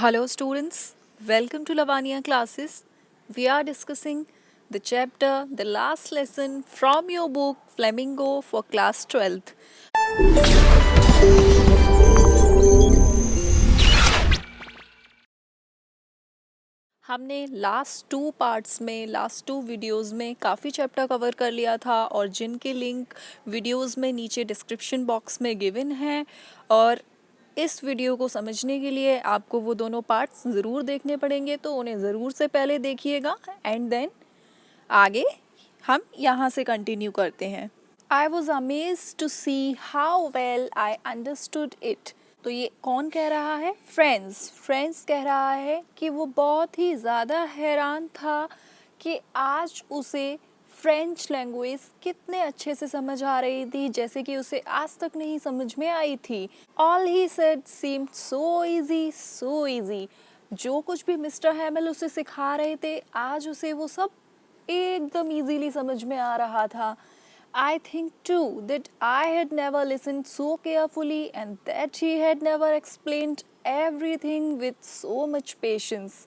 Hello, students. Welcome to Lavania classes. We are discussing the chapter, the last lesson from your book Flamingo for class 12th. हमने last two videos में काफ़ी chapter cover कर लिया था और जिनके link videos में नीचे डिस्क्रिप्शन बॉक्स में गिवन है। और इस वीडियो को समझने के लिए आपको वो दोनों पार्ट्स ज़रूर देखने पड़ेंगे, तो उन्हें ज़रूर से पहले देखिएगा एंड देन आगे हम यहाँ से कंटिन्यू करते हैं। I was amazed to see how well I understood it. तो ये कौन कह रहा है? फ्रेंड्स कह रहा है कि वो बहुत ही ज़्यादा हैरान था कि आज उसे फ्रेंच लैंग्वेज कितने अच्छे से समझ आ रही थी, जैसे कि उसे आज तक नहीं समझ में आई थी। All he said seemed so easy. जो कुछ भी मिस्टर हैमिल उसे सिखा रहे थे, आज उसे वो सब एकदम इजीली समझ में आ रहा था। I think too that I had never listened so carefully and that he had never explained everything with so much patience.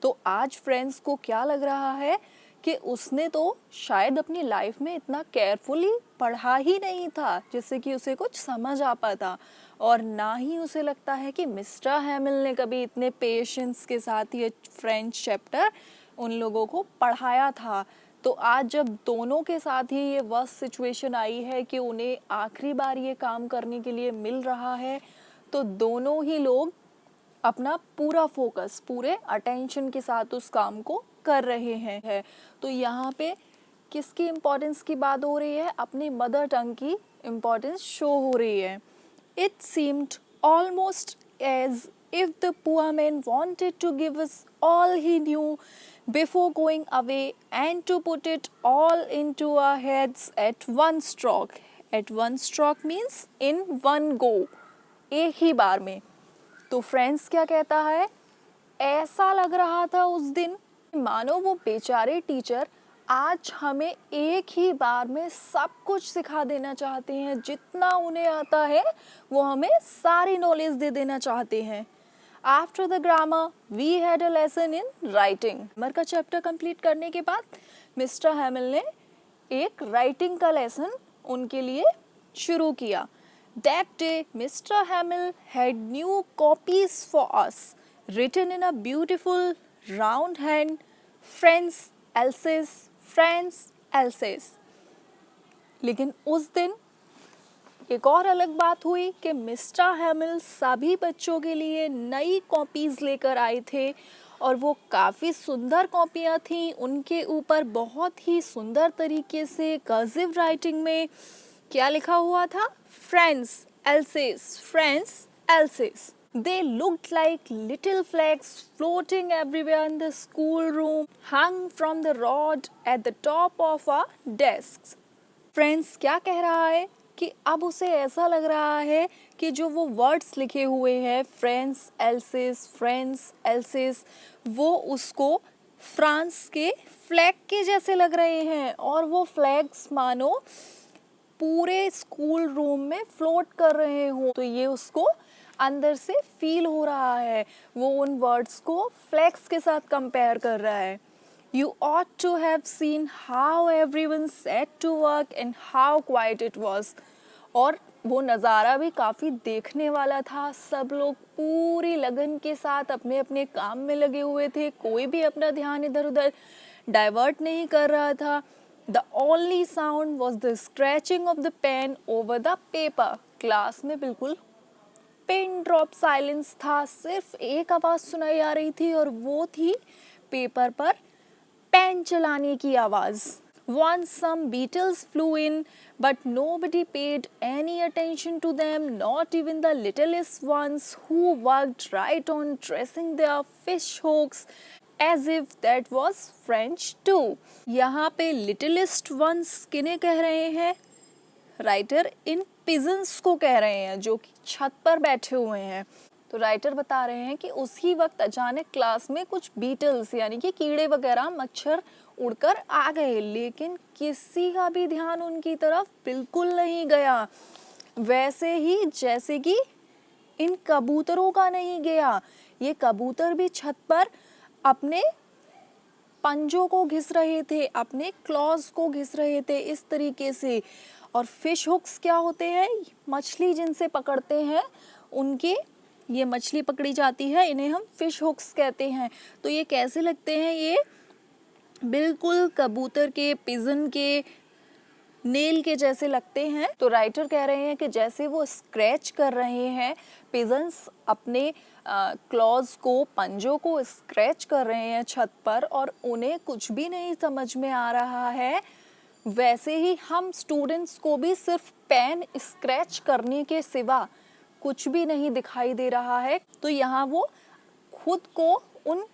तो आज फ्रेंड्स को क्या लग रहा है कि उसने तो शायद अपनी लाइफ में इतना केयरफुली पढ़ा ही नहीं था जिससे कि उसे कुछ समझ आ पाता, और ना ही उसे लगता है कि मिस्टर हैमिल ने कभी इतने पेशेंस के साथ ये फ्रेंच चैप्टर उन लोगों को पढ़ाया था। तो आज जब दोनों के साथ ही ये वर्स्ट सिचुएशन आई है कि उन्हें आखिरी बार ये काम करने के लिए मिल रहा है, तो दोनों ही लोग अपना पूरा फोकस, पूरे अटेंशन के साथ उस काम को कर रहे हैं। तो यहाँ पे किसकी इम्पोर्टेंस की बात हो रही है? अपनी मदर टंग की इम्पोर्टेंस शो हो रही है। It seemed almost as if the poor man wanted to give us all he knew before going away and to put it all into our heads at one stroke. At one stroke means in one go, एक ही बार में। तो friends क्या कहता है? ऐसा लग रहा था उस दिन मानो वो बेचारे टीचर आज हमें एक ही बार में सब कुछ सिखा देना चाहते हैं, जितना उन्हें आता है वो हमें सारी नॉलेज दे देना चाहते हैं। After the grammar we had a lesson in writing. Grammar का चैप्टर कंप्लीट करने के बाद मिस्टर हैमिल ने एक राइटिंग का लेसन उनके लिए शुरू किया। That day mister हैमिल had new copies for us written in a beautiful round hand, friends else's. लेकिन उस दिन एक और अलग बात हुई कि मिस्टर हैमिल सभी बच्चों के लिए नई कॉपीज लेकर आए थे और वो काफ़ी सुंदर कॉपियाँ थीं। उनके ऊपर बहुत ही सुंदर तरीके से कर्सिव राइटिंग में क्या लिखा हुआ था? Friends else's. They looked like little flags floating everywhere in the schoolroom, hung from the rod at the top of our desks. Friends क्या कह रहा है कि अब उसे ऐसा लग रहा है कि जो वो वर्ड्स लिखे हुए हैं फ्रेंड्स एल्सेस, वो उसको फ्रांस के फ्लैग के जैसे लग रहे हैं, और वो फ्लैग्स मानो पूरे स्कूल रूम में फ्लोट कर रहे हो। तो ये उसको अंदर से फील हो रहा है। वो उन वर्ड्स को फ्लैग्स के साथ कंपेयर कर रहा है। You ought to have seen how everyone set to work and how quiet it was. और वो नज़ारा भी काफ़ी देखने वाला था। सब लोग पूरी लगन के साथ अपने अपने काम में लगे हुए थे, कोई भी अपना ध्यान इधर उधर डाइवर्ट नहीं कर रहा था। The only sound was the scratching of the pen over the paper. Class में बिल्कुल पिन ड्रॉप साइलेंस था। सिर्फ एक आवाज़ सुनाई आ रही थी और वो थी पेपर पर पेन चलाने की आवाज़। Once some beetles flew in, but nobody paid any attention to them, not even the littlest ones who worked right on dressing their fish hooks as if that was French too. यहाँ पे littlest ones किन्हें कह रहे हैं? Writer in pigeons को कह रहे हैं जो कि छत पर बैठे हुए हैं। तो राइटर बता रहे हैं कि उसी वक्त अचानक क्लास में कुछ बीटल्स यानी कि कीड़े वगैरह मच्छर उड़कर आ गए, लेकिन किसी का भी ध्यान उनकी तरफ बिल्कुल नहीं गया, वैसे ही जैसे कि इन कबूतरों का नहीं गया। ये कबूतर भी छत पर अपने पंजों को घिस रहे थे, अपने क्लॉज को घिस रहे थे इस तरीके से। और फिश हुक्स क्या होते हैं? मछली जिनसे पकड़ते हैं उनके, ये मछली पकड़ी जाती है, इन्हें हम फिश हुक्स कहते हैं। तो ये कैसे लगते हैं? ये बिल्कुल कबूतर के, पिजन के नेल के जैसे लगते हैं। तो राइटर कह रहे हैं कि जैसे वो स्क्रैच कर रहे हैं, पिजन्स अपने क्लॉज को, पंजों को स्क्रैच कर रहे हैं छत पर और उन्हें कुछ भी नहीं समझ में आ रहा है, वैसे ही हम स्टूडेंट्स को भी सिर्फ पेन स्क्रैच करने के सिवा कुछ भी नहीं दिखाई दे रहा है। तो यहाँ वो खुद को उन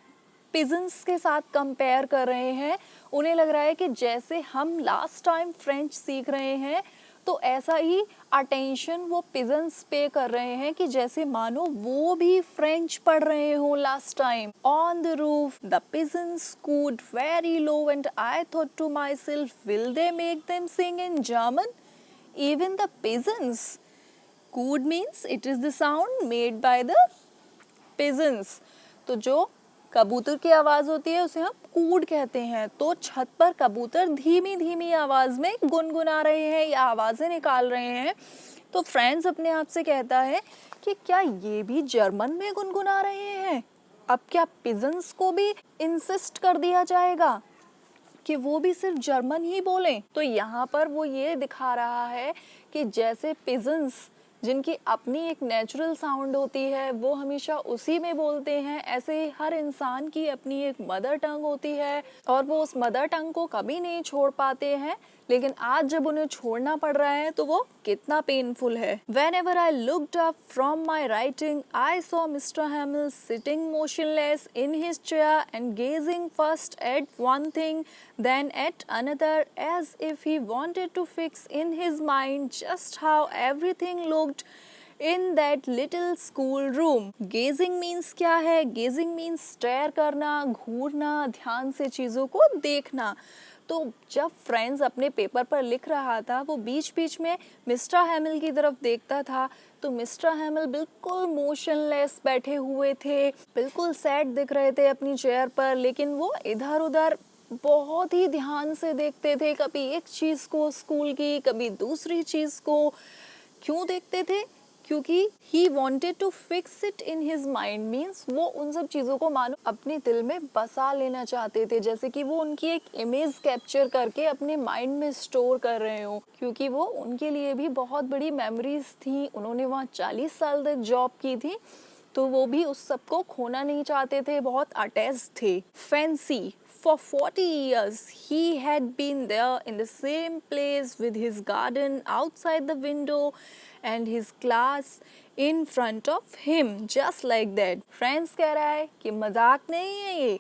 पिजन्स के साथ कंपेयर कर रहे हैं। उन्हें लग रहा है कि जैसे हम लास्ट टाइम फ्रेंच सीख रहे हैं, तो ऐसा ही अटेंशन वो पिजन्स पे कर रहे हैं कि जैसे मानो वो भी फ्रेंच पढ़ रहे हो last time. On the roof the pigeons cooed very low and I thought to myself, will they make them sing in German? Even the pigeons. Cooed means it is the sound made by the pigeons. तो जो कबूतर की आवाज होती है उसे हम कूड कहते हैं। तो छत पर कबूतर धीमी धीमी आवाज में गुनगुना रहे हैं या आवाजें निकाल रहे हैं। तो फ्रेंड्स अपने आप से कहता है कि क्या ये भी जर्मन में गुनगुना रहे हैं? अब क्या पिजन्स को भी इंसिस्ट कर दिया जाएगा कि वो भी सिर्फ जर्मन ही बोलें? तो यहाँ पर वो ये दिखा रहा है कि जैसे पिजन्स जिनकी अपनी एक नेचुरल साउंड होती है वो हमेशा उसी में बोलते हैं, ऐसे ही हर इंसान की अपनी एक मदर टंग होती है और वो उस मदर टंग को कभी नहीं छोड़ पाते हैं। लेकिन आज जब उन्हें छोड़ना पड़ रहा है तो वो कितना पेनफुल है। Whenever I looked up from my writing, I saw Mr. Hamill sitting motionless in his chair and gazing first at one thing, then at another, as if he wanted to fix in his mind just how everything looked in that little school room. Gazing means क्या है? Gazing means stare करना, घूरना, ध्यान से चीज़ों को देखना। तो जब फ्रेंड्स अपने पेपर पर लिख रहा था वो बीच बीच में मिस्टर हैमिल की तरफ देखता था। तो मिस्टर हैमिल बिल्कुल मोशनलेस बैठे हुए थे, बिल्कुल सैड दिख रहे थे अपनी चेयर पर, लेकिन वो इधर उधर बहुत ही ध्यान से देखते थे, कभी एक चीज़ को स्कूल की, कभी दूसरी चीज़ को। क्यों देखते थे? क्योंकि he wanted to fix it in his mind, means वो उन सब चीज़ों को मानो अपने दिल में बसा लेना चाहते थे, जैसे कि वो उनकी एक इमेज कैप्चर करके अपने माइंड में स्टोर कर रहे हो, क्योंकि वो उनके लिए भी बहुत बड़ी मेमोरीज थी। उन्होंने वहाँ 40 साल तक जॉब की थी, तो वो भी उस सब को खोना नहीं चाहते थे, बहुत अटैच थे। Fancy For 40 years, he had been there in the same place with his garden outside the window and his class in front of him, just like that. Friends कह रहा है कि मजाक नहीं है ये,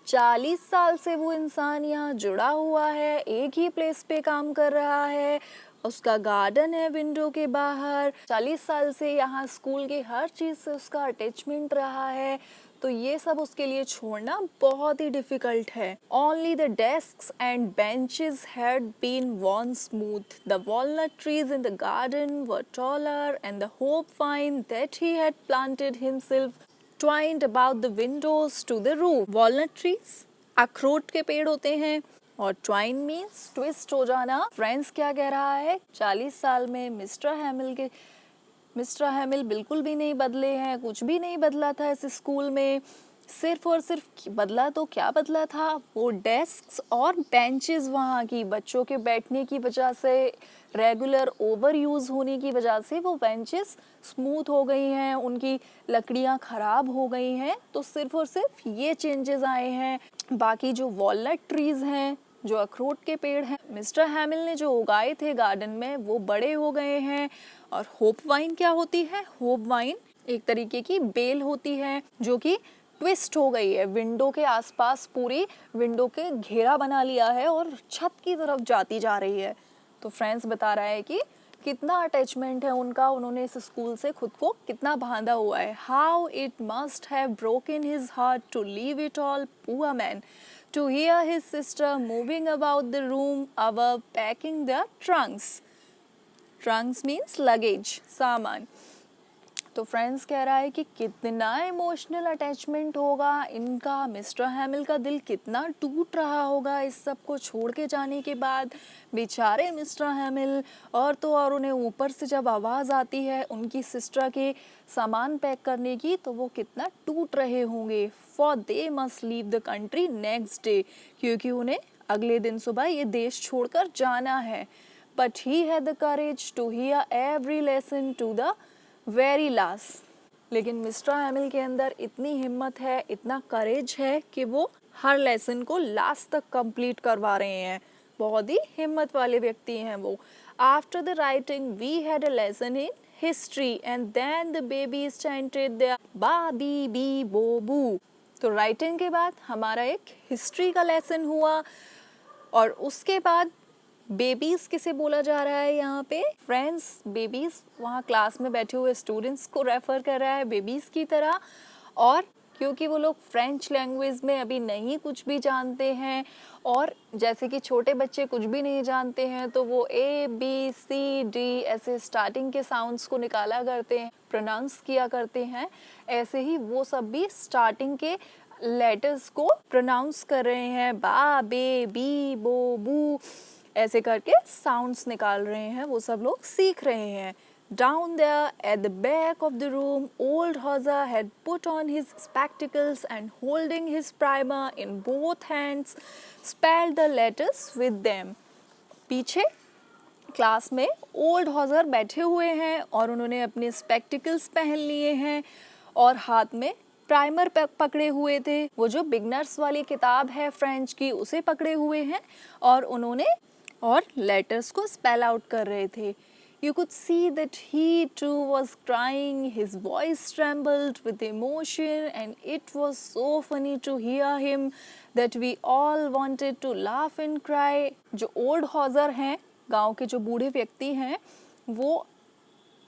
40 साल से वो इंसान यहाँ जुड़ा हुआ है, एक ही प्लेस पे काम कर रहा है, उसका गार्डन है विंडो के बाहर, 40 साल से यहाँ स्कूल की हर चीज़ से उसका अटैचमेंट रहा है। तो ये सब उसके लिए छोड़ना बहुत ही डिफिकल्ट है। Only the desks and benches had been worn smooth. The walnut trees in the garden were taller, and the hope vine that he had planted himself twined about the windows to the roof. Walnut trees अखरोट के पेड़ होते हैं और twine means twist हो जाना। Friends क्या कह रहा है? 40 साल में मिस्टर हैमिल बिल्कुल भी नहीं बदले हैं, कुछ भी नहीं बदला था इस स्कूल में। सिर्फ और सिर्फ बदला तो क्या बदला था? वो डेस्क्स और बेंचेस वहाँ की बच्चों के बैठने की वजह से, रेगुलर ओवर यूज़ होने की वजह से वो बेंचेस स्मूथ हो गई हैं, उनकी लकड़ियाँ ख़राब हो गई हैं। तो सिर्फ और सिर्फ ये चेंजेस आए हैं। बाकी जो वॉलनट ट्रीज़ हैं, जो अखरोट के पेड़ हैं, मिस्टर हैमिल ने जो उगाए थे गार्डन में, वो बड़े हो गए हैं। और होप वाइन क्या होती है? होप वाइन एक तरीके की बेल होती है जो कि ट्विस्ट हो गई है, विंडो के आसपास पूरी विंडो के घेरा बना लिया है और छत की तरफ जाती जा रही है। तो फ्रेंड्स बता रहा है कि कितना अटैचमेंट है उनका, उन्होंने इस स्कूल से खुद को कितना बांधा हुआ है। How it must have broken his heart to leave it all, poor man, to hear his sister moving about the room above packing their trunks. Trunks means luggage, सामान। तो फ्रेंड्स कह रहा है कि कितना इमोशनल अटैचमेंट होगा इनका, mister हैमिल का दिल कितना टूट रहा होगा इस सब को छोड़ के जाने के बाद। बेचारे मिस्टर हैमिल, और तो और उन्हें ऊपर से जब आवाज़ आती है उनकी सिस्टर के सामान पैक करने की, तो वो कितना टूट रहे होंगे। For they must leave the country next day, क्योंकि उन्हें अगले दिन सुबह ये देश छोड़कर जाना है। But he had the courage to hear every lesson to the very last. लेकिन मिस्टर हैमिल के अंदर इतनी हिम्मत है, इतना करेज है कि वो हर लेसन को लास्ट तक कंप्लीट करवा रहे हैं। बहुत ही हिम्मत वाले व्यक्ति हैं वो। After the writing we had a lesson in history and then the babies chanted their ba be bi bo bu. तो राइटिंग के बाद हमारा एक हिस्ट्री का लेसन हुआ, और उसके बाद बेबीज किसे बोला जा रहा है यहाँ पे? फ्रेंड्स, बेबीज वहाँ क्लास में बैठे हुए स्टूडेंट्स को रेफर कर रहा है बेबीज की तरह। और क्योंकि वो लोग फ्रेंच लैंग्वेज में अभी नहीं कुछ भी जानते हैं, और जैसे कि छोटे बच्चे कुछ भी नहीं जानते हैं, तो वो ए बी सी डी ऐसे स्टार्टिंग के साउंड्स को निकाला करते हैं, प्रोनाउंस किया करते हैं। ऐसे ही वो सब भी स्टार्टिंग के लेटर्स को प्रोनाउंस कर रहे हैं। बा बे बी बो बू ऐसे करके साउंड्स निकाल रहे हैं, वो सब लोग सीख रहे हैं। Down there at the back of the room, old Hauser had put on his spectacles and holding his primer in both hands, spelled the letters with them. पीछे क्लास में ओल्ड हॉजर बैठे हुए हैं और उन्होंने अपने स्पेक्टिकल्स पहन लिए हैं और हाथ में प्राइमर पकड़े हुए थे। वो जो बिगनर्स वाली किताब है फ्रेंच की, उसे पकड़े हुए हैं और उन्होंने और लेटर्स को स्पेल आउट कर रहे थे। You could see that he too was crying, his voice trembled with emotion, and it was so funny to hear him that we all wanted to laugh and cry. जो old हॉजर हैं, गांव के जो बूढ़े व्यक्ति हैं, वो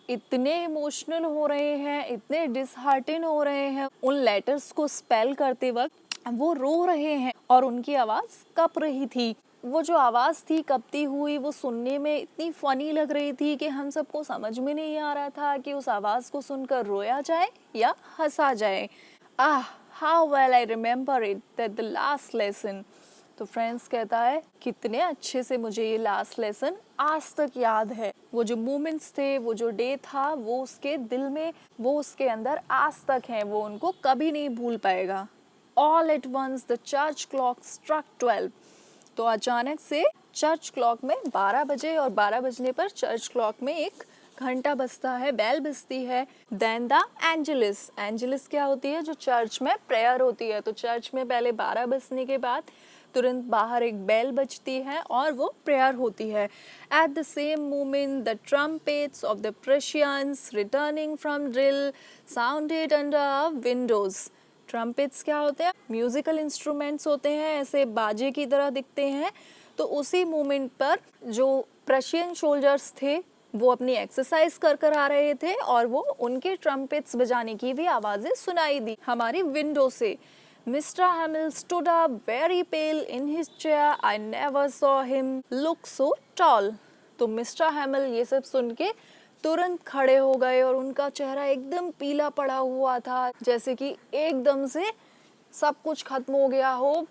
इतने इमोशनल हो रहे हैं, इतने डिसहार्टन हो रहे हैं उन लेटर्स को स्पेल करते वक्त, वो रो रहे हैं और उनकी आवाज़ कँप रही थी। वो जो आवाज़ थी कपती हुई, वो सुनने में इतनी फ़नी लग रही थी कि हम सबको समझ में नहीं आ रहा था कि उस आवाज़ को सुनकर रोया जाए या हंसा जाए। How well I remember it that the last lesson. तो फ्रेंड्स कहता है कितने अच्छे से मुझे ये लास्ट लेसन आज तक याद है। वो जो मोमेंट्स थे, वो जो डे था, वो उसके दिल में, वो उसके अंदर आज तक है, वो उनको कभी नहीं भूल पाएगा। All at once the church clock struck 12. तो अचानक से चर्च क्लॉक में 12 बजे और 12 बजने पर चर्च क्लॉक में एक घंटा बजता है, बेल बजती है। Then the Angeles. एंजेलिस क्या होती है? जो चर्च में प्रेयर होती है। तो चर्च में पहले 12 बजने के बाद तुरंत बाहर एक बेल बजती है और वो प्रेयर होती है। At the same moment the trumpets of the Prussians returning from drill sounded under windows. Trumpets क्या होते हैं? म्यूजिकल इंस्ट्रूमेंट्स होते हैं, ऐसे बाजे की तरह दिखते हैं। तो उसी मोमेंट पर जो प्रशियन सोल्जर्स थे वो अपनी एक्सरसाइज कर आ रहे थे और वो उनके ट्रम्पेट्स बजाने की भी आवाज़ें सुनाई दी हमारी विंडो से। Mister हैमिल stood up very pail in his chair, I never saw him look so tall. तो मिस्टर हैमिल ये सब सुन के तुरंत खड़े हो गए और उनका चेहरा एकदम पीला पड़ा हुआ था, जैसे कि एकदम से सब कुछ खत्म हो गया हो।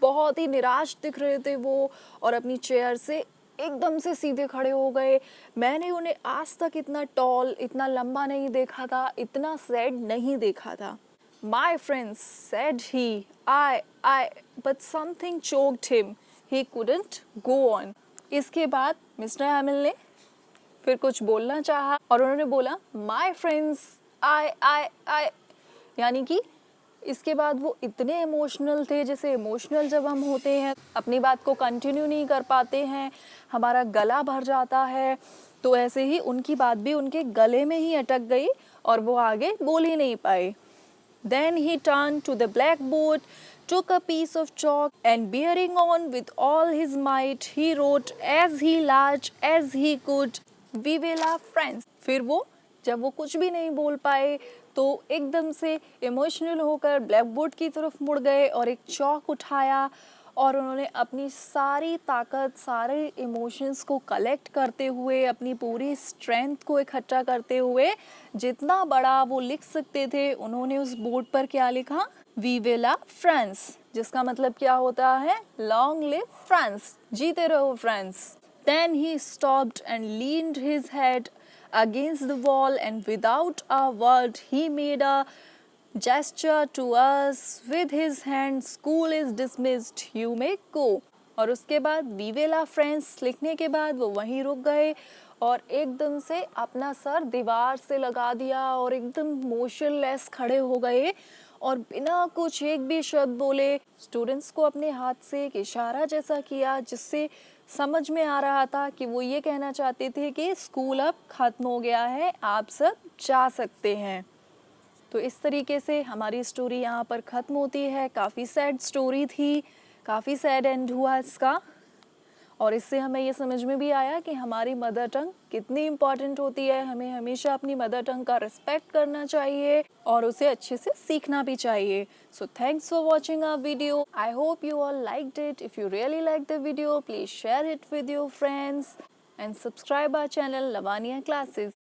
बहुत ही निराश दिख रहे थे वो और अपनी चेयर से एकदम से सीधे खड़े हो गए। मैंने उन्हें आज तक इतना टॉल, इतना लंबा नहीं देखा था, इतना सैड नहीं देखा था। My friends said he, I but something choked him, he couldn't go on. इसके बाद मिस्टर हैमिल ने फिर कुछ बोलना चाहा और उन्होंने बोला माई फ्रेंड्स आई, यानी कि इसके बाद वो इतने इमोशनल थे, जैसे इमोशनल जब हम होते हैं अपनी बात को कंटिन्यू नहीं कर पाते हैं, हमारा गला भर जाता है, तो ऐसे ही उनकी बात भी उनके गले में ही अटक गई और वो आगे बोल ही नहीं पाए। Then he turned to the blackboard, took a piece of chalk and bearing on with all his might, he wrote as large as he could, "We will have friends." फिर वो जब वो कुछ भी नहीं बोल पाए तो एकदम से इमोशनल होकर ब्लैक बोर्ड की तरफ मुड़ गए और एक चौक उठाया और उन्होंने अपनी सारी ताकत, सारे इमोशंस को कलेक्ट करते हुए, अपनी पूरी स्ट्रेंथ को इकट्ठा करते हुए जितना बड़ा वो लिख सकते थे, उन्होंने उस बोर्ड पर क्या लिखा? वी ला फ्रांस, जिसका मतलब क्या होता है? लॉन्ग लिव फ्रांस, जीते रहो France. Then he stopped and leaned his head against the wall, and without a word he made a gesture to us with his hand. School is dismissed, you may go. और उसके बाद वीवेला friends लिखने के बाद वो वहीं रुक गए और एकदम से अपना सर दीवार से लगा दिया और एकदम मोशनलेस खड़े हो गए और बिना कुछ एक भी शब्द बोले स्टूडेंट्स को अपने हाथ से एक इशारा जैसा किया, जिससे समझ में आ रहा था कि वो ये कहना चाहते थे कि स्कूल अब ख़त्म हो गया है, आप सब जा सकते हैं। तो इस तरीके से हमारी स्टोरी यहाँ पर ख़त्म होती है। काफ़ी सैड स्टोरी थी, काफ़ी सैड एंड हुआ इसका, और इससे हमें ये समझ में भी आया कि हमारी मदर टंग कितनी इम्पॉर्टेंट होती है। हमें हमेशा अपनी मदर टंग का रिस्पेक्ट करना चाहिए और उसे अच्छे से सीखना भी चाहिए। So thanks for watching our video. I hope you all liked it. If you really like the video, please share it with your friends and subscribe our channel Lavania classes.